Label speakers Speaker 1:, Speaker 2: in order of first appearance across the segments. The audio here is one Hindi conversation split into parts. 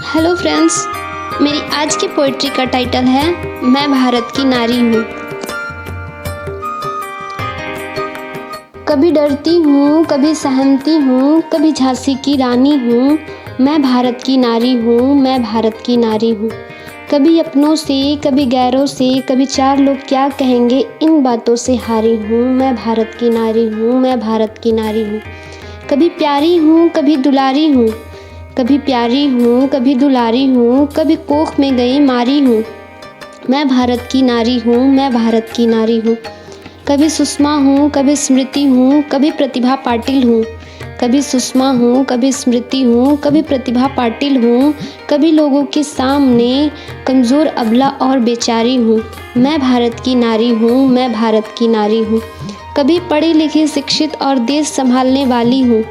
Speaker 1: हेलो फ्रेंड्स, मेरी आज की पोइट्री का टाइटल है मैं भारत की नारी हूँ। कभी डरती हूँ, कभी सहमती हूँ, कभी झांसी की रानी हूँ। मैं भारत की नारी हूँ, मैं भारत की नारी हूँ। कभी अपनों से, कभी गैरों से, कभी चार लोग क्या कहेंगे, इन बातों से हारी हूँ। मैं भारत की नारी हूँ, मैं भारत की नारी हूँ। कभी प्यारी हूँ, कभी दुलारी हूँ, कभी प्यारी हूँ, कभी दुलारी हूँ, कभी कोख में गई मारी हूँ। मैं भारत की नारी हूँ, मैं भारत की नारी हूँ। कभी सुषमा हूँ, कभी स्मृति हूँ, कभी प्रतिभा पाटिल हूँ। कभी सुषमा हूँ, कभी स्मृति हूँ, कभी प्रतिभा पाटिल हूँ। कभी लोगों के सामने कमज़ोर, अबला और बेचारी हूँ। मैं भारत की नारी हूँ, मैं भारत की नारी हूँ। कभी पढ़ी लिखी, शिक्षित और देश संभालने वाली हूँ।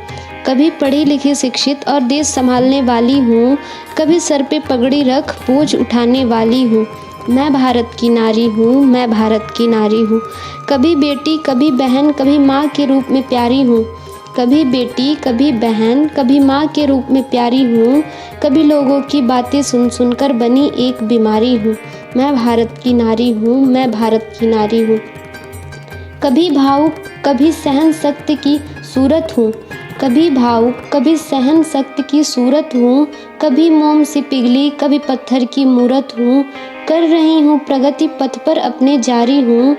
Speaker 1: कभी पढ़ी लिखी, शिक्षित और देश संभालने वाली हूँ। कभी सर पे पगड़ी रख बोझ उठाने वाली हूँ। मैं भारत की नारी हूँ, मैं भारत की नारी हूँ। कभी बेटी, कभी बहन, कभी माँ के रूप में प्यारी हूँ। कभी बेटी, कभी बहन, कभी माँ के रूप में प्यारी हूँ। कभी लोगों की बातें सुन सुनकर बनी एक बीमारी हूँ। मैं भारत की नारी हूँ, मैं भारत की नारी हूँ। कभी भावुक, कभी सहन शक्ति की सूरत हूँ। कभी भावुक, कभी सहन शक्ति की सूरत हूँ। कभी मोम सी पिघली, कभी पत्थर की मूरत हूँ। कर रही हूँ प्रगति पथ पर अपने जारी हूँ।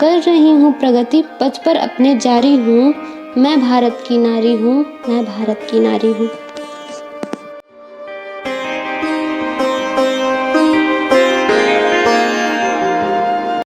Speaker 1: कर रही हूँ प्रगति पथ पर अपने जारी हूँ। मैं भारत की नारी हूँ, मैं भारत की नारी हूँ।